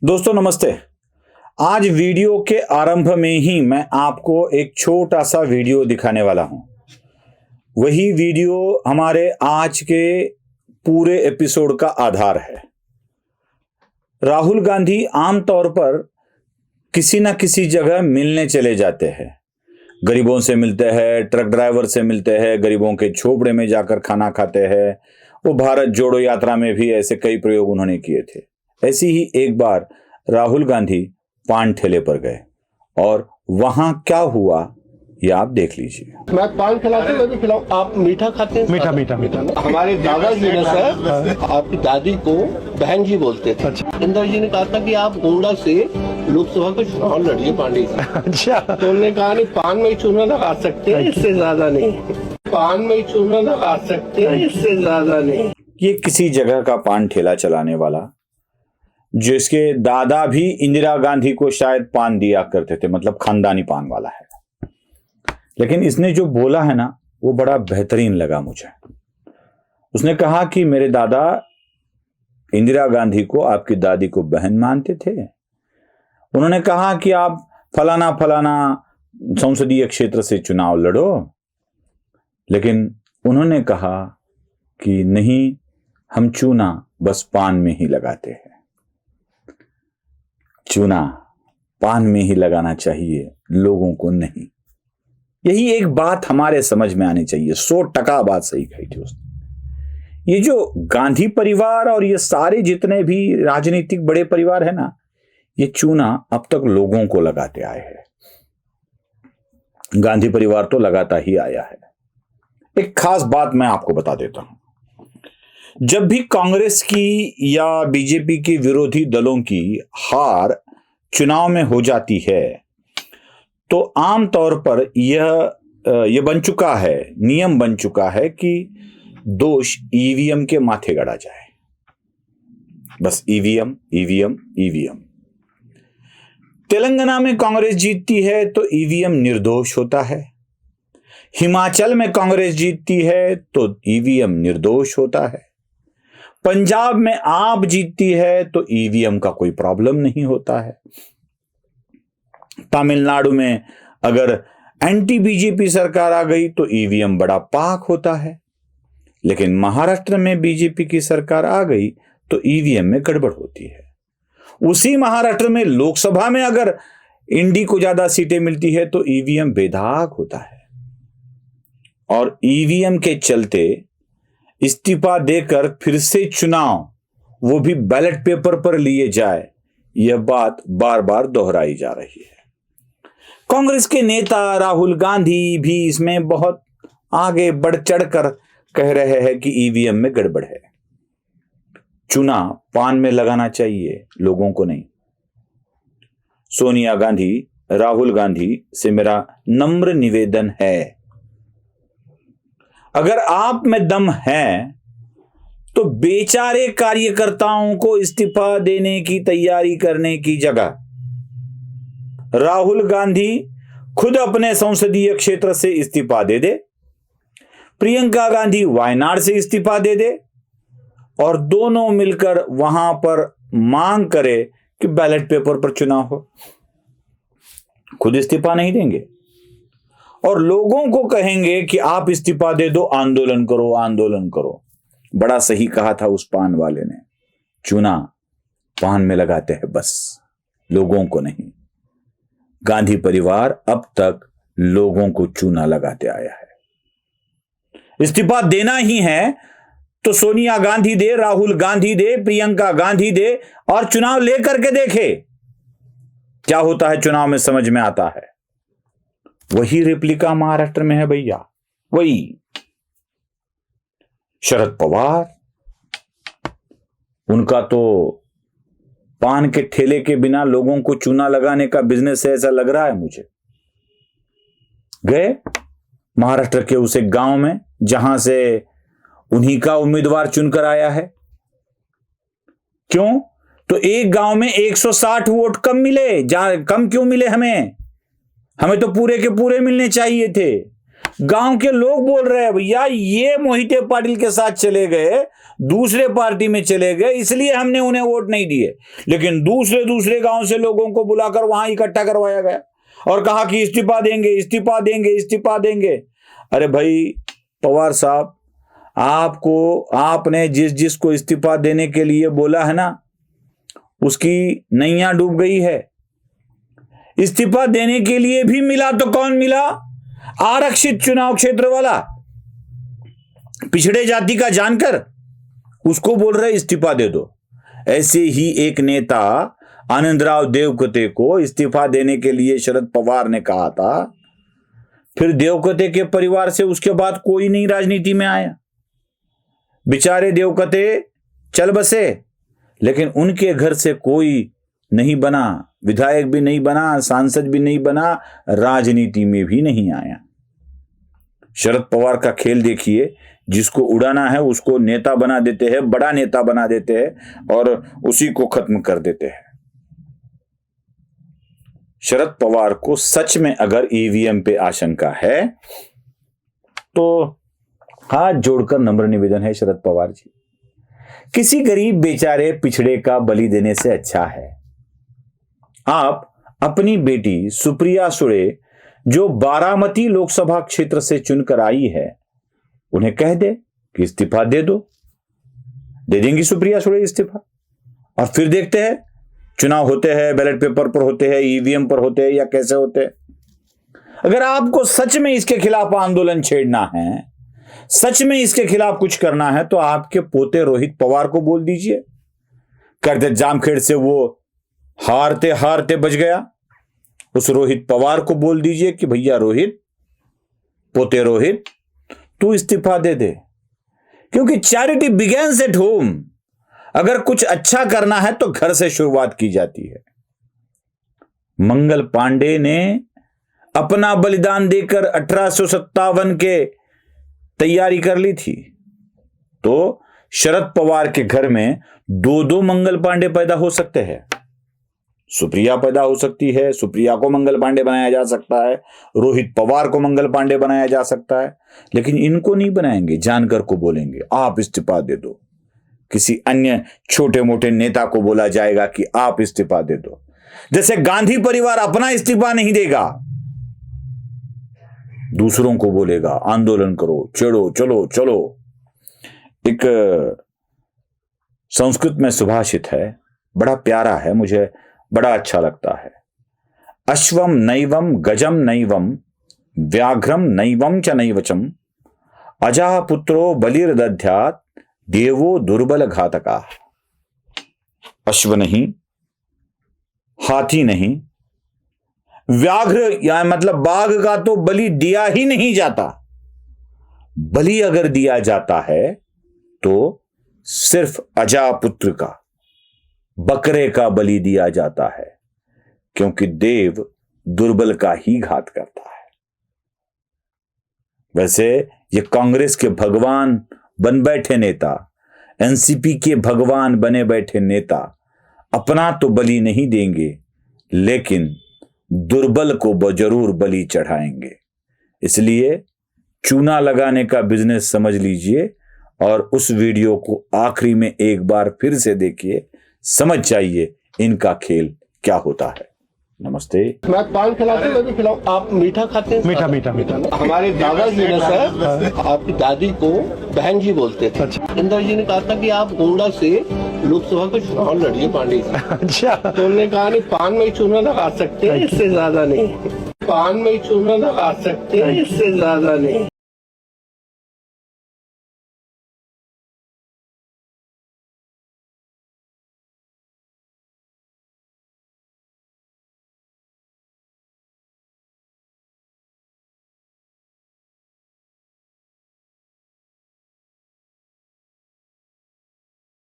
दोस्तों नमस्ते। आज वीडियो के आरंभ में ही मैं आपको एक छोटा सा वीडियो दिखाने वाला हूं। वही वीडियो हमारे आज के पूरे एपिसोड का आधार है। राहुल गांधी आमतौर पर किसी ना किसी जगह मिलने चले जाते हैं। गरीबों से मिलते हैं, ट्रक ड्राइवर से मिलते हैं, गरीबों के झोपड़े में जाकर खाना खाते हैं। वो भारत जोड़ो यात्रा में भी ऐसे कई प्रयोग उन्होंने किए थे। ऐसी ही एक बार राहुल गांधी पान ठेले पर गए और वहां क्या हुआ ये आप देख लीजिए। मैं पान खिलाते मैं भी खिलाऊं। आप मीठा खाते हैं? मीठा मीठा मीठा। हमारे दादाजी ने सर आपकी दादी को बहन जी बोलते थे। इंदिरा जी ने कहा था कि आप गोंडा से लोकसभा का चुनाव लड़िए पांडे जी। अच्छा, तो उन्होंने कहा नहीं, पान में ही चूना लगा सकते हैं, इससे ज्यादा नहीं। पान में ही चूना लगा सकते हैं, इससे ज्यादा नहीं। ये किसी जगह का पान ठेला चलाने वाला, जिसके दादा भी इंदिरा गांधी को शायद पान दिया करते थे, मतलब खानदानी पान वाला है। लेकिन इसने जो बोला है ना वो बड़ा बेहतरीन लगा मुझे। उसने कहा कि मेरे दादा इंदिरा गांधी को आपकी दादी को बहन मानते थे। उन्होंने कहा कि आप फलाना फलाना संसदीय क्षेत्र से चुनाव लड़ो, लेकिन उन्होंने कहा कि नहीं, हम चूना बस पान में ही लगाते हैं। चूना पान में ही लगाना चाहिए, लोगों को नहीं। यही एक बात हमारे समझ में आनी चाहिए। 100% बात सही कही थी उसने। ये जो गांधी परिवार और ये सारे जितने भी राजनीतिक बड़े परिवार है ना, ये चूना अब तक लोगों को लगाते आए हैं। गांधी परिवार तो लगाता ही आया है। एक खास बात मैं आपको बता देता हूं। जब भी कांग्रेस की या बीजेपी की विरोधी दलों की हार चुनाव में हो जाती है तो आमतौर पर यह बन चुका है, नियम बन चुका है कि दोष ईवीएम के माथे गड़ा जाए। बस ईवीएम ईवीएम ईवीएम। तेलंगाना में कांग्रेस जीतती है तो ईवीएम निर्दोष होता है। हिमाचल में कांग्रेस जीतती है तो ईवीएम निर्दोष होता है। पंजाब में आप जीतती है तो ईवीएम का कोई प्रॉब्लम नहीं होता है। तमिलनाडु में अगर एंटी बीजेपी सरकार आ गई तो ईवीएम बड़ा पाक होता है। लेकिन महाराष्ट्र में बीजेपी की सरकार आ गई तो ईवीएम में गड़बड़ होती है। उसी महाराष्ट्र में लोकसभा में अगर इंडी को ज्यादा सीटें मिलती है तो ईवीएम बेदाग होता है। और ईवीएम के चलते इस्तीफा देकर फिर से चुनाव, वो भी बैलेट पेपर पर लिए जाए, यह बात बार बार दोहराई जा रही है। कांग्रेस के नेता राहुल गांधी भी इसमें बहुत आगे बढ़ चढ़कर कह रहे हैं कि ईवीएम में गड़बड़ है। चूना पान में लगाना चाहिए, लोगों को नहीं। सोनिया गांधी, राहुल गांधी से मेरा नम्र निवेदन है, अगर आप में दम है तो बेचारे कार्यकर्ताओं को इस्तीफा देने की तैयारी करने की जगह राहुल गांधी खुद अपने संसदीय क्षेत्र से इस्तीफा दे दे, प्रियंका गांधी वायनाड से इस्तीफा दे दे और दोनों मिलकर वहां पर मांग करे कि बैलेट पेपर पर चुनाव हो। खुद इस्तीफा नहीं देंगे और लोगों को कहेंगे कि आप इस्तीफा दे दो, आंदोलन करो आंदोलन करो। बड़ा सही कहा था उस पान वाले ने, चूना पान में लगाते हैं बस, लोगों को नहीं। गांधी परिवार अब तक लोगों को चूना लगाते आया है। इस्तीफा देना ही है तो सोनिया गांधी दे, राहुल गांधी दे, प्रियंका गांधी दे और चुनाव लेकर के देखे क्या होता है। चुनाव में समझ में आता है। वही रेप्लिका महाराष्ट्र में है भैया, वही शरद पवार। उनका तो पान के ठेले के बिना लोगों को चूना लगाने का बिजनेस है, ऐसा लग रहा है मुझे। गए महाराष्ट्र के उस एक गांव में जहां से उन्हीं का उम्मीदवार चुनकर आया है। क्यों? तो एक गांव में 160 वोट कम मिले। कम क्यों मिले? हमें तो पूरे के पूरे मिलने चाहिए थे। गांव के लोग बोल रहे हैं भैया ये मोहिते पाटिल के साथ चले गए, दूसरे पार्टी में चले गए, इसलिए हमने उन्हें वोट नहीं दिए। लेकिन दूसरे दूसरे गांव से लोगों को बुलाकर वहां इकट्ठा करवाया गया और कहा कि इस्तीफा देंगे, इस्तीफा देंगे, इस्तीफा देंगे। अरे भाई पवार साहब, आपने जिस को इस्तीफा देने के लिए बोला है ना, उसकी नैया डूब गई है। इस्तीफा देने के लिए भी मिला तो कौन मिला? आरक्षित चुनाव क्षेत्र वाला, पिछड़े जाति का जानकर उसको बोल रहे इस्तीफा दे दो। ऐसे ही एक नेता आनंदराव देवकते को इस्तीफा देने के लिए शरद पवार ने कहा था। फिर देवकते के परिवार से उसके बाद कोई नहीं राजनीति में आया। बेचारे देवकते चल बसे, लेकिन उनके घर से कोई नहीं बना, विधायक भी नहीं बना, सांसद भी नहीं बना, राजनीति में भी नहीं आया। शरद पवार का खेल देखिए, जिसको उड़ाना है उसको नेता बना देते हैं, बड़ा नेता बना देते हैं और उसी को खत्म कर देते हैं। शरद पवार को सच में अगर ईवीएम पे आशंका है तो हाथ जोड़कर नम्र निवेदन है शरद पवार जी, किसी गरीब बेचारे पिछड़े का बलि देने से अच्छा है आप अपनी बेटी सुप्रिया सुळे जो बारामती लोकसभा क्षेत्र से चुनकर आई है, उन्हें कह दे कि इस्तीफा दे दो। दे देंगी सुप्रिया सुळे इस्तीफा, और फिर देखते हैं चुनाव होते हैं, बैलेट पेपर पर होते हैं, ईवीएम पर होते हैं या कैसे होते हैं। अगर आपको सच में इसके खिलाफ आंदोलन छेड़ना है, सच में इसके खिलाफ कुछ करना है, तो आपके पोते रोहित पवार को बोल दीजिए। कर्जत जामखेड़ से वो हारते हारते बच गया, उस रोहित पवार को बोल दीजिए कि भैया रोहित, पोते रोहित, तू इस्तीफा दे दे। क्योंकि चैरिटी बिगेन्स एट होम। अगर कुछ अच्छा करना है तो घर से शुरुआत की जाती है। मंगल पांडे ने अपना बलिदान देकर 1857 के तैयारी कर ली थी, तो शरद पवार के घर में दो मंगल पांडे पैदा हो सकते हैं। सुप्रिया पैदा हो सकती है, सुप्रिया को मंगल पांडे बनाया जा सकता है, रोहित पवार को मंगल पांडे बनाया जा सकता है, लेकिन इनको नहीं बनाएंगे। जानकर को बोलेंगे आप इस्तीफा दे दो। किसी अन्य छोटे मोटे नेता को बोला जाएगा कि आप इस्तीफा दे दो। जैसे गांधी परिवार अपना इस्तीफा नहीं देगा, दूसरों को बोलेगा आंदोलन करो, चलो चलो चलो। एक संस्कृत में सुभाषित है, बड़ा प्यारा है, मुझे बड़ा अच्छा लगता है। अश्वम नैवम गजम नैवम व्याघ्रम नैवम च नैवचम अजाह पुत्रो बलिर्दध्यात् देवो दुर्बल घातका। अश्व नहीं, हाथी नहीं, व्याघ्र या मतलब बाघ का तो बलि दिया ही नहीं जाता। बलि अगर दिया जाता है तो सिर्फ अजापुत्र का, बकरे का बलि दिया जाता है, क्योंकि देव दुर्बल का ही घात करता है। वैसे ये कांग्रेस के भगवान बन बैठे नेता, एनसीपी के भगवान बने बैठे नेता अपना तो बलि नहीं देंगे, लेकिन दुर्बल को जरूर बलि चढ़ाएंगे। इसलिए चूना लगाने का बिजनेस समझ लीजिए और उस वीडियो को आखिरी में एक बार फिर से देखिए, समझ जाइए इनका खेल क्या होता है। नमस्ते। मैं पान खिलाते मैं भी खिलाऊं। आप मीठा खाते हैं? मीठा मीठा मीठा। हमारे दादाजी ने सर आपकी दादी को बहन जी बोलते थे। अच्छा। इंदर जी ने कहा था कि आप गोंडा से लोकसभा का चुनाव लड़िए पांडे से। अच्छा। तो उन्होंने कहा नहीं, पान में ही चूना लगा सकते हैं, इससे ज्यादा नहीं। पान में ही चूना लगा सकते हैं, इससे ज्यादा नहीं।